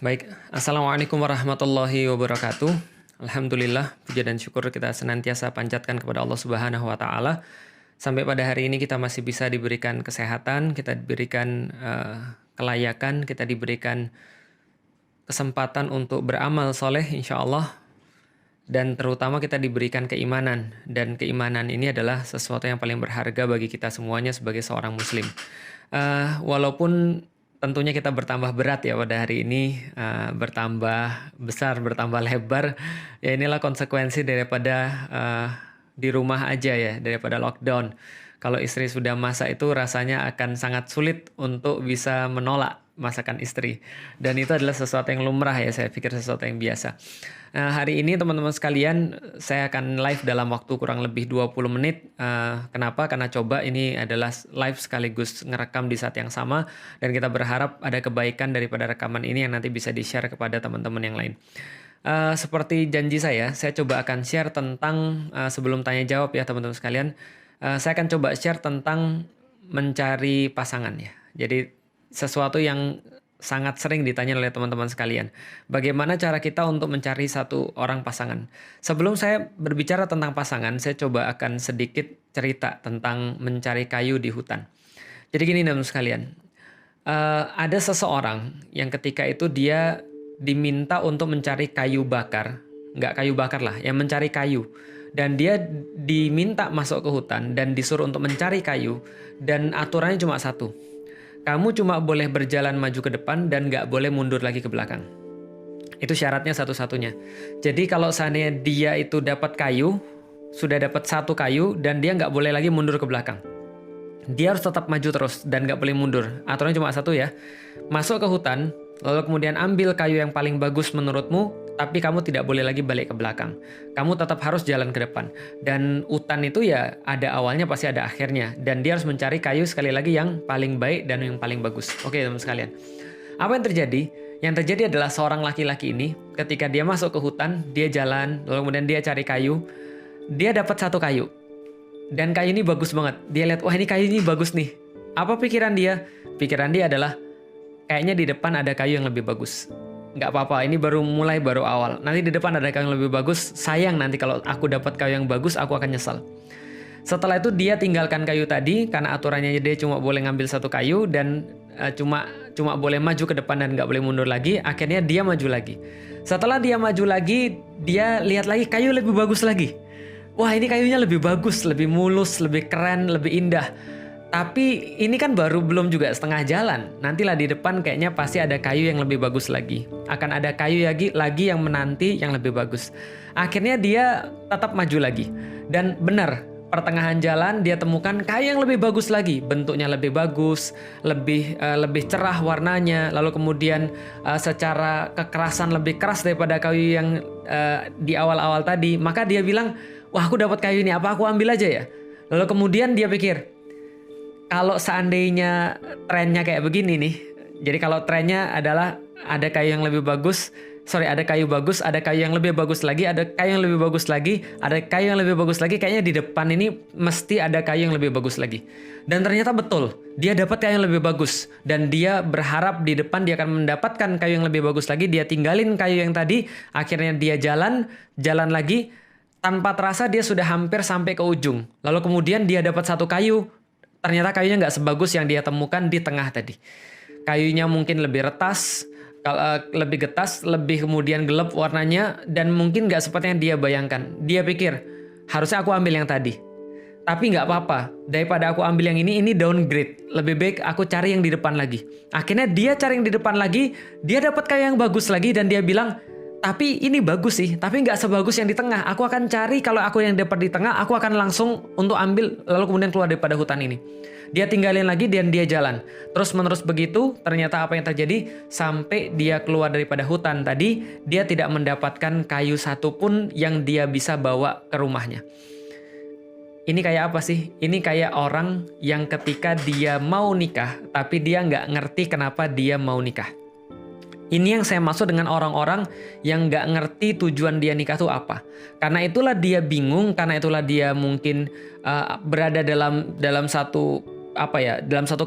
Baik, Assalamualaikum warahmatullahi wabarakatuh. Alhamdulillah, puja dan syukur kita senantiasa panjatkan kepada Allah Subhanahu wa Ta'ala. Sampai pada hari ini kita masih bisa diberikan kesehatan, kita diberikan kelayakan, kita diberikan kesempatan untuk beramal soleh, insya Allah. Dan terutama kita diberikan keimanan. Dan keimanan ini adalah sesuatu yang paling berharga bagi kita semuanya sebagai seorang muslim. Walaupun tentunya kita bertambah berat ya pada hari ini, bertambah besar, bertambah lebar. Ya inilah konsekuensi daripada di rumah aja ya, daripada lockdown. Kalau istri sudah masak itu rasanya akan sangat sulit untuk bisa menolak masakan istri. Dan itu adalah sesuatu yang lumrah ya, saya pikir sesuatu yang biasa. Nah, hari ini teman-teman sekalian, saya akan live dalam waktu kurang lebih 20 menit. Kenapa? Karena coba ini adalah live sekaligus ngerekam di saat yang sama. Dan kita berharap ada kebaikan daripada rekaman ini yang nanti bisa di-share kepada teman-teman yang lain. Seperti janji saya coba akan share tentang, sebelum tanya jawab ya teman-teman sekalian, saya akan coba share tentang mencari pasangan ya. Jadi sesuatu yang sangat sering ditanya oleh teman-teman sekalian. Bagaimana cara kita untuk mencari satu orang pasangan? Sebelum saya berbicara tentang pasangan, saya coba akan sedikit cerita tentang mencari kayu di hutan. Jadi gini teman-teman sekalian, ada seseorang yang ketika itu dia diminta untuk mencari kayu bakar. Nggak kayu bakar lah, yang mencari kayu. Dan dia diminta masuk ke hutan dan disuruh untuk mencari kayu. Dan aturannya cuma satu. Kamu cuma boleh berjalan maju ke depan dan nggak boleh mundur lagi ke belakang. Itu syaratnya satu-satunya. Jadi kalau seandainya dia itu dapat kayu, sudah dapat satu kayu dan dia nggak boleh lagi mundur ke belakang. Dia harus tetap maju terus dan nggak boleh mundur. Aturannya cuma satu ya. Masuk ke hutan, lalu kemudian ambil kayu yang paling bagus menurutmu, tapi kamu tidak boleh lagi balik ke belakang. Kamu tetap harus jalan ke depan. Dan hutan itu ya ada awalnya pasti ada akhirnya. Dan dia harus mencari kayu sekali lagi yang paling baik dan yang paling bagus. Oke teman-teman sekalian. Apa yang terjadi? Yang terjadi adalah seorang laki-laki ini ketika dia masuk ke hutan, dia jalan, lalu kemudian dia cari kayu. Dia dapat satu kayu. Dan kayu ini bagus banget. Dia lihat, wah ini kayu ini bagus nih. Apa pikiran dia? Pikiran dia adalah, kayaknya di depan ada kayu yang lebih bagus. Nggak apa-apa, ini baru awal. Nanti di depan ada kayu yang lebih bagus. Sayang nanti kalau aku dapat kayu yang bagus, aku akan nyesal. Setelah itu dia tinggalkan kayu tadi, karena aturannya dia cuma boleh ngambil satu kayu, dan cuma boleh maju ke depan dan nggak boleh mundur lagi. Akhirnya dia maju lagi. Setelah dia maju lagi, dia lihat lagi kayu lebih bagus lagi. Wah ini kayunya lebih bagus, lebih mulus, lebih keren, lebih indah. Tapi ini kan baru belum juga setengah jalan. Nantilah di depan kayaknya pasti ada kayu yang lebih bagus lagi. Akan ada kayu lagi yang menanti yang lebih bagus. Akhirnya dia tetap maju lagi. Dan benar, pertengahan jalan dia temukan kayu yang lebih bagus lagi. Bentuknya lebih bagus, lebih cerah warnanya. Lalu kemudian secara kekerasan lebih keras daripada kayu yang di awal-awal tadi. Maka dia bilang, wah aku dapat kayu ini, apa aku ambil aja ya? Lalu kemudian dia pikir, kalau seandainya trennya kayak begini nih, jadi kalau trennya adalah ada kayu yang lebih bagus, ada kayu bagus, ada kayu yang lebih bagus lagi, ada kayu yang lebih bagus lagi, ada kayu yang lebih bagus lagi, kayaknya di depan ini mesti ada kayu yang lebih bagus lagi. Dan ternyata betul, dia dapat kayu yang lebih bagus. Dan dia berharap di depan dia akan mendapatkan kayu yang lebih bagus lagi, dia tinggalin kayu yang tadi, akhirnya dia jalan lagi, tanpa terasa dia sudah hampir sampai ke ujung. Lalu kemudian dia dapat satu kayu, ternyata kayunya nggak sebagus yang dia temukan di tengah tadi. Kayunya mungkin lebih retas, lebih getas, lebih kemudian gelap warnanya, dan mungkin nggak seperti yang dia bayangkan. Dia pikir, harusnya aku ambil yang tadi. Tapi nggak apa-apa, daripada aku ambil yang ini downgrade. Lebih baik aku cari yang di depan lagi. Akhirnya dia cari yang di depan lagi, dia dapat kayu yang bagus lagi, dan dia bilang, tapi ini bagus sih, tapi nggak sebagus yang di tengah. Aku akan cari, kalau aku yang dapat di tengah, aku akan langsung untuk ambil, lalu kemudian keluar daripada hutan ini. Dia tinggalin lagi dan dia jalan. Terus menerus begitu, ternyata apa yang terjadi? Sampai dia keluar daripada hutan tadi, dia tidak mendapatkan kayu satupun yang dia bisa bawa ke rumahnya. Ini kayak apa sih? Ini kayak orang yang ketika dia mau nikah, tapi dia nggak ngerti kenapa dia mau nikah. Ini yang saya maksud dengan orang-orang yang nggak ngerti tujuan dia nikah itu apa. Karena itulah dia bingung, karena itulah dia mungkin berada dalam satu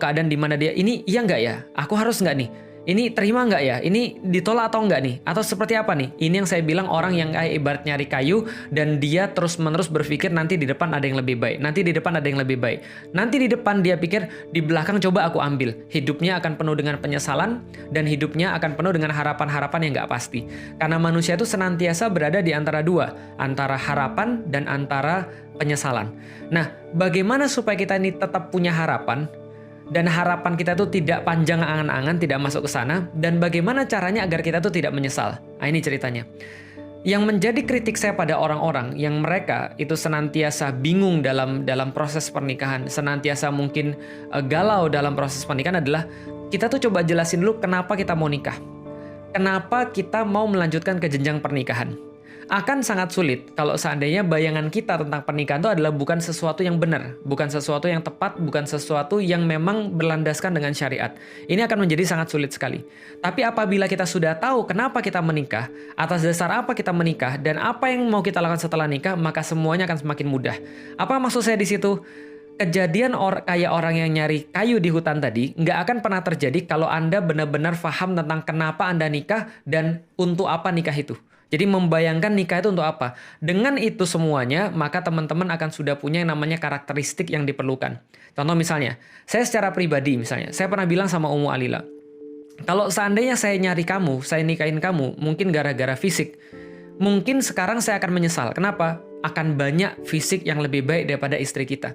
keadaan di mana dia ini iya nggak ya? Aku harus nggak nih? Ini terima nggak ya? Ini ditolak atau nggak nih? Atau seperti apa nih? Ini yang saya bilang orang yang kayak ibarat nyari kayu dan dia terus-menerus berpikir nanti di depan ada yang lebih baik. Nanti di depan ada yang lebih baik. Nanti di depan dia pikir di belakang coba aku ambil. Hidupnya akan penuh dengan penyesalan dan hidupnya akan penuh dengan harapan-harapan yang nggak pasti. Karena manusia itu senantiasa berada di antara dua. Antara harapan dan antara penyesalan. Nah, bagaimana supaya kita ini tetap punya harapan? Dan harapan kita tuh tidak panjang angan-angan, tidak masuk ke sana. Dan bagaimana caranya agar kita tuh tidak menyesal? Nah, ini ceritanya. Yang menjadi kritik saya pada orang-orang yang mereka itu senantiasa bingung dalam proses pernikahan, senantiasa mungkin galau dalam proses pernikahan adalah kita tuh coba jelasin dulu kenapa kita mau nikah. Kenapa kita mau melanjutkan ke jenjang pernikahan. Akan sangat sulit kalau seandainya bayangan kita tentang pernikahan itu adalah bukan sesuatu yang benar, bukan sesuatu yang tepat, bukan sesuatu yang memang berlandaskan dengan syariat. Ini akan menjadi sangat sulit sekali. Tapi apabila kita sudah tahu kenapa kita menikah, atas dasar apa kita menikah, dan apa yang mau kita lakukan setelah nikah, maka semuanya akan semakin mudah. Apa maksud saya di situ? Kejadian kayak orang yang nyari kayu di hutan tadi nggak akan pernah terjadi kalau Anda benar-benar paham tentang kenapa Anda nikah dan untuk apa nikah itu. Jadi membayangkan nikah itu untuk apa. Dengan itu semuanya, maka teman-teman akan sudah punya yang namanya karakteristik yang diperlukan. Contoh misalnya, saya secara pribadi misalnya, saya pernah bilang sama Ummu Alila, kalau seandainya saya nyari kamu, saya nikahin kamu, mungkin gara-gara fisik. Mungkin sekarang saya akan menyesal. Kenapa? Akan banyak fisik yang lebih baik daripada istri kita.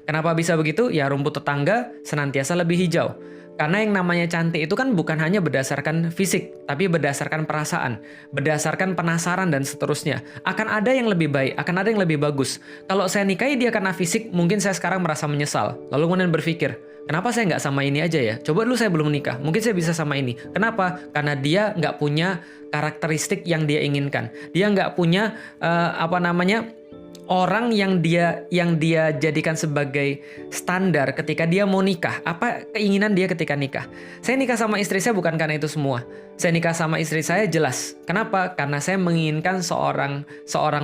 Kenapa bisa begitu? Ya rumput tetangga senantiasa lebih hijau. Karena yang namanya cantik itu kan bukan hanya berdasarkan fisik, tapi berdasarkan perasaan, berdasarkan penasaran dan seterusnya. Akan ada yang lebih baik, akan ada yang lebih bagus. Kalau saya nikahi dia karena fisik, mungkin saya sekarang merasa menyesal. Lalu kemudian berpikir, kenapa saya nggak sama ini aja ya? Coba dulu saya belum menikah, mungkin saya bisa sama ini. Kenapa? Karena dia nggak punya karakteristik yang dia inginkan. Dia nggak punya orang yang dia jadikan sebagai standar ketika dia mau nikah. Apa keinginan dia ketika nikah? Saya nikah sama istri saya bukan karena itu semua. Saya nikah sama istri saya jelas. Kenapa? Karena saya menginginkan seorang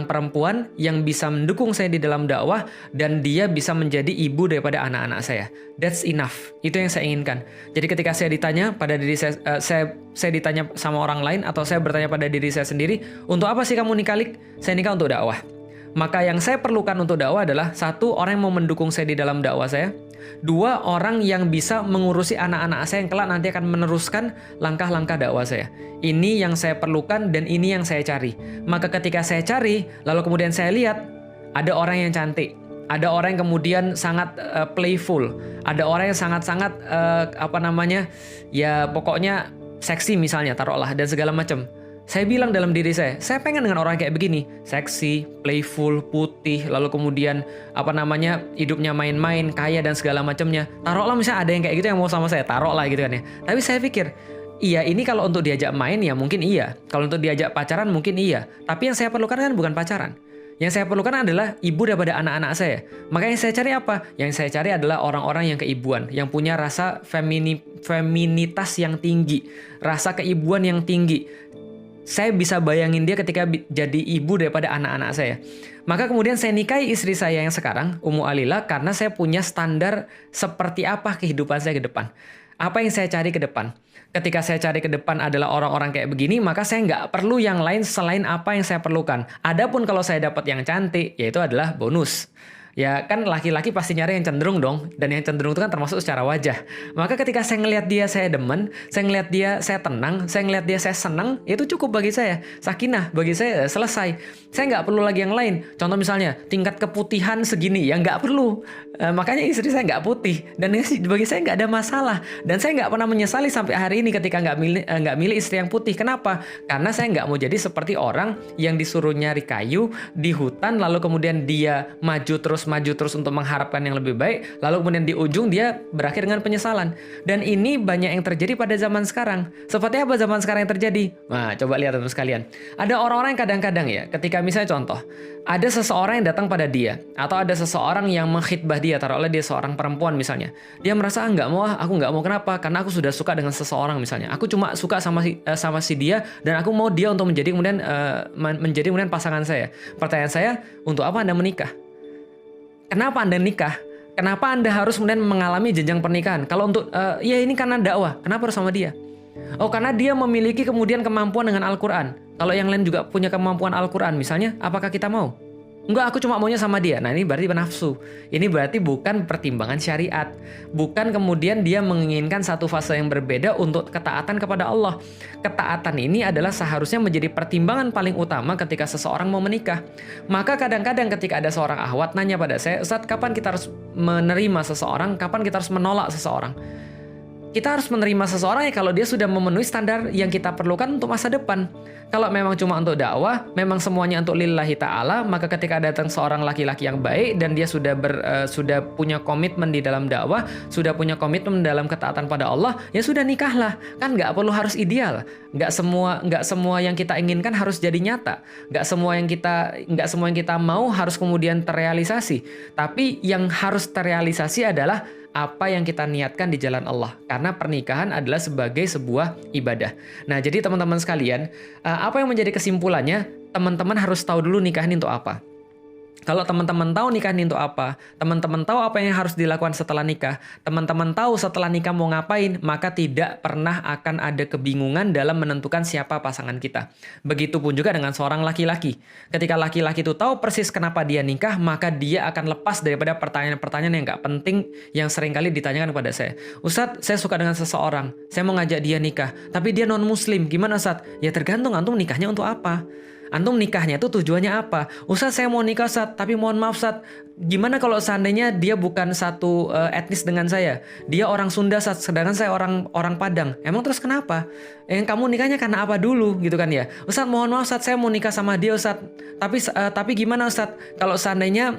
perempuan yang bisa mendukung saya di dalam dakwah dan dia bisa menjadi ibu daripada anak-anak saya. That's enough. Itu yang saya inginkan. Jadi ketika saya ditanya pada diri saya ditanya sama orang lain atau saya bertanya pada diri saya sendiri, untuk apa sih kamu nikah, Lik? Saya nikah untuk dakwah. Maka yang saya perlukan untuk dakwah adalah satu, orang yang mau mendukung saya di dalam dakwah saya. Dua, orang yang bisa mengurusi anak-anak saya yang kelak nanti akan meneruskan langkah-langkah dakwah saya. Ini yang saya perlukan dan ini yang saya cari. Maka ketika saya cari, lalu kemudian saya lihat, ada orang yang cantik. Ada orang yang kemudian sangat playful. Ada orang yang sangat-sangat ya pokoknya seksi misalnya, taruhlah, dan segala macam. Saya bilang dalam diri saya pengen dengan orang kayak begini, seksi, playful, putih, lalu kemudian hidupnya main-main, kaya dan segala macamnya. Taruhlah misalnya ada yang kayak gitu yang mau sama saya, taruhlah gitu kan ya. Tapi saya pikir, iya ini kalau untuk diajak main ya mungkin iya, kalau untuk diajak pacaran mungkin iya. Tapi yang saya perlukan kan bukan pacaran. Yang saya perlukan adalah ibu daripada anak-anak saya. Maka yang saya cari apa? Yang saya cari adalah orang-orang yang keibuan, yang punya rasa feminitas yang tinggi, rasa keibuan yang tinggi. Saya bisa bayangin dia ketika jadi ibu daripada anak-anak saya. Maka kemudian saya nikahi istri saya yang sekarang, Ummu Alila, karena saya punya standar seperti apa kehidupan saya ke depan. Apa yang saya cari ke depan. Ketika saya cari ke depan adalah orang-orang kayak begini, maka saya nggak perlu yang lain selain apa yang saya perlukan. Adapun kalau saya dapat yang cantik, yaitu adalah bonus. Ya kan laki-laki pasti nyari yang cenderung dong. Dan yang cenderung itu kan termasuk secara wajah. Maka ketika saya ngelihat dia saya demen, saya ngelihat dia saya tenang, saya ngelihat dia saya senang, itu cukup bagi saya. Sakinah bagi saya selesai. Saya nggak perlu lagi yang lain. Contoh misalnya tingkat keputihan segini, ya nggak perlu. Makanya istri saya nggak putih. Dan bagi saya nggak ada masalah. Dan saya nggak pernah menyesali sampai hari ini ketika nggak milih istri yang putih. Kenapa? Karena saya nggak mau jadi seperti orang yang disuruh nyari kayu di hutan, lalu kemudian dia maju terus untuk mengharapkan yang lebih baik, lalu kemudian di ujung dia berakhir dengan penyesalan. Dan ini banyak yang terjadi pada zaman sekarang. Seperti apa zaman sekarang yang terjadi? Nah, coba lihat teman sekalian. Ada orang-orang yang kadang-kadang ya, ketika misalnya contoh, ada seseorang yang datang pada dia, atau ada seseorang yang mengkhidbah dia, taruhlah dia seorang perempuan misalnya. Dia merasa, aku nggak mau, kenapa? Karena aku sudah suka dengan seseorang misalnya. Aku cuma suka sama si dia, dan aku mau dia untuk menjadi kemudian pasangan saya. Pertanyaan saya, untuk apa Anda menikah? Kenapa Anda nikah? Kenapa Anda harus kemudian mengalami jenjang pernikahan? Kalau untuk, ya ini karena dakwah, kenapa harus sama dia? Oh, karena dia memiliki kemudian kemampuan dengan Al-Quran. Kalau yang lain juga punya kemampuan Al-Quran misalnya, apakah kita mau? Enggak, aku cuma maunya sama dia. Nah, ini berarti nafsu. Ini berarti bukan pertimbangan syariat. Bukan kemudian dia menginginkan satu fase yang berbeda untuk ketaatan kepada Allah. Ketaatan ini adalah seharusnya menjadi pertimbangan paling utama ketika seseorang mau menikah. Maka kadang-kadang ketika ada seorang akhwat nanya pada saya, Ustadz, kapan kita harus menerima seseorang? Kapan kita harus menolak seseorang? Kita harus menerima seseorang ya kalau dia sudah memenuhi standar yang kita perlukan untuk masa depan. Kalau memang cuma untuk dakwah, memang semuanya untuk lillahi ta'ala, maka ketika datang seorang laki-laki yang baik dan dia sudah punya komitmen di dalam dakwah, sudah punya komitmen dalam ketaatan pada Allah, ya sudah nikahlah. Kan nggak perlu harus ideal. Nggak semua yang kita inginkan harus jadi nyata. Nggak semua yang kita mau harus kemudian terrealisasi. Tapi yang harus terrealisasi adalah apa yang kita niatkan di jalan Allah. Karena pernikahan adalah sebagai sebuah ibadah. Nah, jadi teman-teman sekalian, apa yang menjadi kesimpulannya? Teman-teman harus tahu dulu nikah ini untuk apa. Kalau teman-teman tahu nikah ini untuk apa, teman-teman tahu apa yang harus dilakukan setelah nikah, teman-teman tahu setelah nikah mau ngapain, maka tidak pernah akan ada kebingungan dalam menentukan siapa pasangan kita. Begitupun juga dengan seorang laki-laki. Ketika laki-laki itu tahu persis kenapa dia nikah, maka dia akan lepas daripada pertanyaan-pertanyaan yang nggak penting yang seringkali ditanyakan kepada saya. Ustadz, saya suka dengan seseorang, saya mau ngajak dia nikah, tapi dia non-muslim, gimana Ustadz? Ya tergantung antum nikahnya untuk apa. Antum nikahnya itu tujuannya apa? Ustadz, saya mau nikah Ustadz, tapi mohon maaf Ustadz, gimana kalau seandainya dia bukan satu etnis dengan saya? Dia orang Sunda Ustadz, sedangkan saya orang Padang. Emang terus kenapa? Kamu nikahnya karena apa dulu gitu kan ya? Ustadz, mohon maaf Ustadz, saya mau nikah sama dia Ustadz. Tapi gimana Ustadz? Kalau seandainya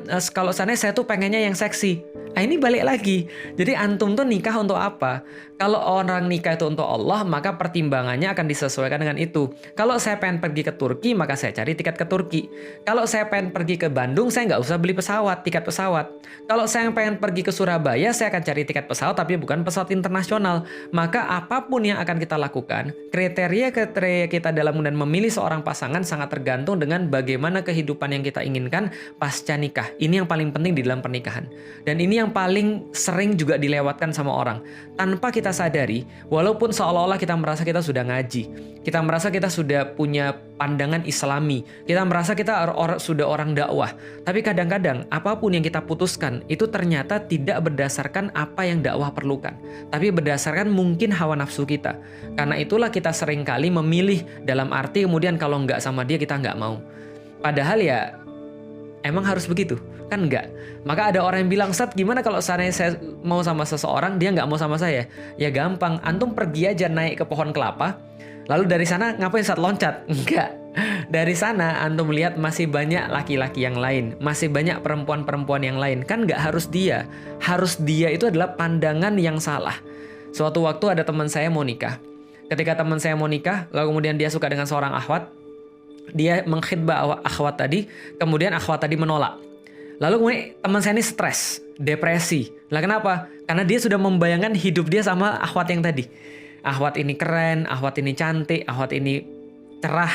saya tuh pengennya yang seksi. Nah, ini balik lagi. Jadi antum tuh nikah untuk apa? Kalau orang nikah itu untuk Allah, maka pertimbangannya akan disesuaikan dengan itu. Kalau saya pengen pergi ke Turki, maka saya cari tiket ke Turki. Kalau saya pengen pergi ke Bandung, saya nggak usah beli tiket pesawat. Kalau saya pengen pergi ke Surabaya, saya akan cari tiket pesawat, tapi bukan pesawat internasional. Maka apapun yang akan kita lakukan, kriteria kita dalam kemudian memilih seorang pasangan sangat tergantung dengan bagaimana kehidupan yang kita inginkan pasca nikah. Ini yang paling penting di dalam pernikahan. Dan ini yang paling sering juga dilewatkan sama orang. Tanpa kita sadari, walaupun seolah-olah kita merasa kita sudah ngaji, kita merasa kita sudah punya pandangan islami, kita merasa kita sudah orang dakwah, tapi kadang-kadang apapun yang kita putuskan itu ternyata tidak berdasarkan apa yang dakwah perlukan, tapi berdasarkan mungkin hawa nafsu kita. Karena itulah kita seringkali memilih dalam arti kemudian kalau nggak sama dia kita nggak mau. Padahal ya emang harus begitu? Kan enggak. Maka ada orang yang bilang, Ustadz, gimana kalau seandainya saya mau sama seseorang, dia nggak mau sama saya? Ya gampang, antum pergi aja naik ke pohon kelapa, lalu dari sana ngapain Ustadz, loncat? Enggak. Dari sana antum lihat masih banyak laki-laki yang lain, masih banyak perempuan-perempuan yang lain. Kan nggak harus dia. Harus dia itu adalah pandangan yang salah. Suatu waktu ada teman saya mau nikah. Ketika teman saya mau nikah, lalu kemudian dia suka dengan seorang akhwat, dia mengkhidbah akhwat tadi, kemudian akhwat tadi menolak. Lalu kemudian teman saya ini stres, depresi. Lah kenapa? Karena dia sudah membayangkan hidup dia sama akhwat yang tadi. Akhwat ini keren, akhwat ini cantik, akhwat ini cerah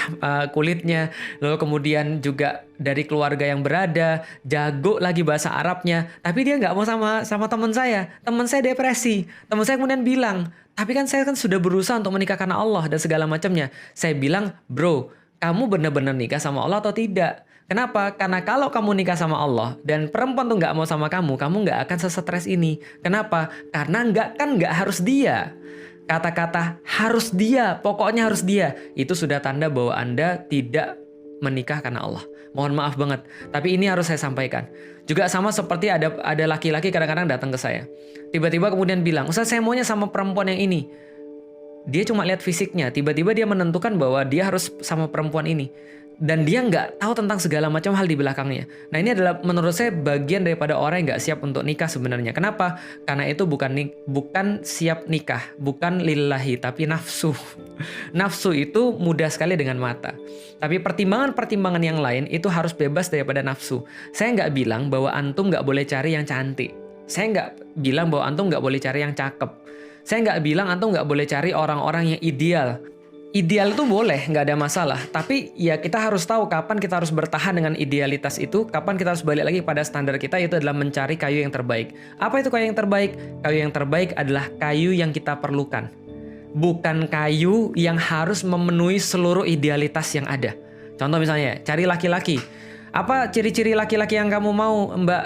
kulitnya. Lalu kemudian juga dari keluarga yang berada, jago lagi bahasa Arabnya. Tapi dia nggak mau sama teman saya. Teman saya depresi. Teman saya kemudian bilang, tapi kan saya kan sudah berusaha untuk menikah karena Allah dan segala macamnya. Saya bilang, bro, kamu benar-benar nikah sama Allah atau tidak? Kenapa? Karena kalau kamu nikah sama Allah dan perempuan tuh nggak mau sama kamu nggak akan sesetres ini. Kenapa? Karena nggak harus dia. Kata-kata harus dia, pokoknya harus dia, itu sudah tanda bahwa Anda tidak menikah karena Allah. Mohon maaf banget, tapi ini harus saya sampaikan. Juga sama seperti ada laki-laki kadang-kadang datang ke saya. Tiba-tiba kemudian bilang, Ustaz, saya maunya sama perempuan yang ini. Dia cuma lihat fisiknya, tiba-tiba dia menentukan bahwa dia harus sama perempuan ini. Dan dia nggak tahu tentang segala macam hal di belakangnya. Nah, ini adalah menurut saya bagian daripada orang yang nggak siap untuk nikah sebenarnya. Kenapa? Karena itu bukan siap nikah, bukan lillahi, tapi nafsu. Nafsu itu mudah sekali dengan mata. Tapi pertimbangan-pertimbangan yang lain itu harus bebas daripada nafsu. Saya nggak bilang bahwa antum nggak boleh cari yang cantik. Saya nggak bilang bahwa antum nggak boleh cari yang cakep. Saya nggak bilang antum nggak boleh cari orang-orang yang ideal. Ideal itu boleh, nggak ada masalah. Tapi ya kita harus tahu kapan kita harus bertahan dengan idealitas itu, kapan kita harus balik lagi pada standar kita, yaitu adalah mencari kayu yang terbaik. Apa itu kayu yang terbaik? Kayu yang terbaik adalah kayu yang kita perlukan. bukan kayu yang harus memenuhi seluruh idealitas yang ada. Contoh misalnya, cari laki-laki. Apa ciri-ciri laki-laki yang kamu mau, Mbak?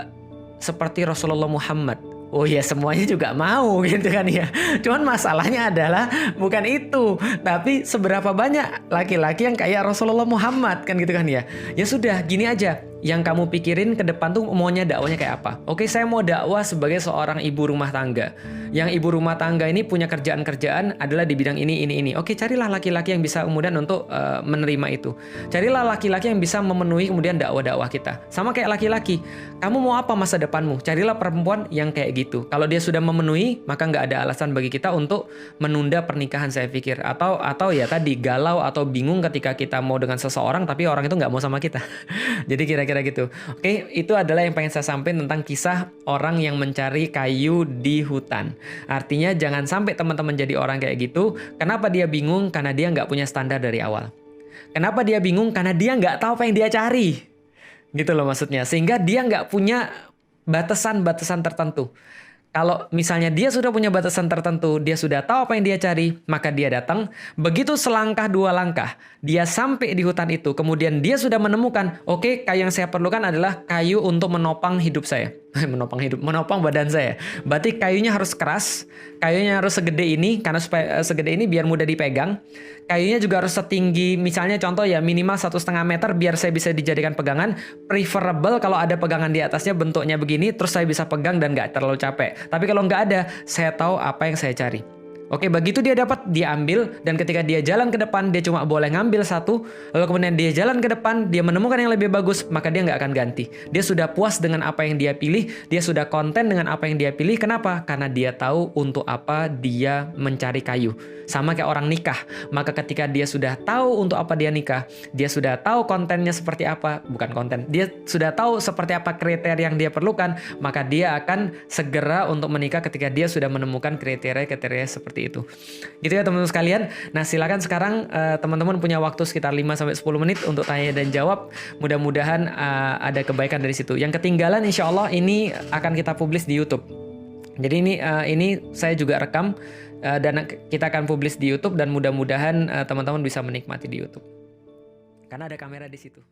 Seperti Rasulullah Muhammad. Oh ya, semuanya juga mau gitu kan ya. Cuman masalahnya adalah bukan itu, tapi seberapa banyak laki-laki yang kayak Rasulullah Muhammad kan gitu kan ya. Ya sudah, gini aja. Yang kamu pikirin ke depan tuh maunya dakwanya kayak apa? Oke, saya mau dakwah sebagai seorang ibu rumah tangga. Yang ibu rumah tangga ini punya kerjaan-kerjaan adalah di bidang ini. Oke, carilah laki-laki yang bisa kemudian untuk menerima itu. Carilah laki-laki yang bisa memenuhi kemudian dakwah-dakwah kita. Sama kayak laki-laki. Kamu mau apa masa depanmu? Carilah perempuan yang kayak gitu. Kalau dia sudah memenuhi, maka nggak ada alasan bagi kita untuk menunda pernikahan, saya pikir. Atau ya tadi galau atau bingung ketika kita mau dengan seseorang tapi orang itu nggak mau sama kita. Jadi kira-kira gitu. Oke, itu adalah yang pengen saya sampaikan tentang kisah orang yang mencari kayu di hutan. Artinya jangan sampai teman-teman jadi orang kayak gitu. Kenapa dia bingung? Karena dia nggak punya standar dari awal. Kenapa dia bingung? Karena dia nggak tahu apa yang dia cari. Gitu loh maksudnya. Sehingga dia nggak punya batasan-batasan tertentu. Kalau misalnya dia sudah punya batasan tertentu, dia sudah tahu apa yang dia cari, maka dia datang. Begitu selangkah dua langkah, dia sampai di hutan itu. Kemudian dia sudah menemukan, oke, kayu yang saya perlukan adalah kayu untuk menopang hidup saya. menopang badan saya. Berarti kayunya harus keras, kayunya harus segede ini, karena supaya segede ini biar mudah dipegang. Kayunya juga harus setinggi, misalnya contoh ya minimal 1,5 meter biar saya bisa dijadikan pegangan. Preferable kalau ada pegangan di atasnya bentuknya begini, terus saya bisa pegang dan nggak terlalu capek. Tapi kalau nggak ada, saya tahu apa yang saya cari. Oke, begitu dia dapat, dia ambil, dan ketika dia jalan ke depan, dia cuma boleh ngambil satu, lalu kemudian dia jalan ke depan, dia menemukan yang lebih bagus, maka dia nggak akan ganti. Dia sudah puas dengan apa yang dia pilih, dia sudah konten dengan apa yang dia pilih. Kenapa? Karena dia tahu untuk apa dia mencari kayu. Sama kayak orang nikah, maka ketika dia sudah tahu untuk apa dia nikah, dia sudah tahu kontennya seperti apa, bukan konten, dia sudah tahu seperti apa kriteria yang dia perlukan, maka dia akan segera untuk menikah ketika dia sudah menemukan kriteria-kriteria seperti itu. Gitu ya teman-teman sekalian. Nah, silakan sekarang teman-teman punya waktu sekitar 5-10 menit untuk tanya dan jawab. Mudah-mudahan ada kebaikan dari situ. Yang ketinggalan insya Allah ini akan kita publish di YouTube. Jadi ini saya juga rekam dan kita akan publish di YouTube, dan mudah-mudahan teman-teman bisa menikmati di YouTube. Karena ada kamera di situ.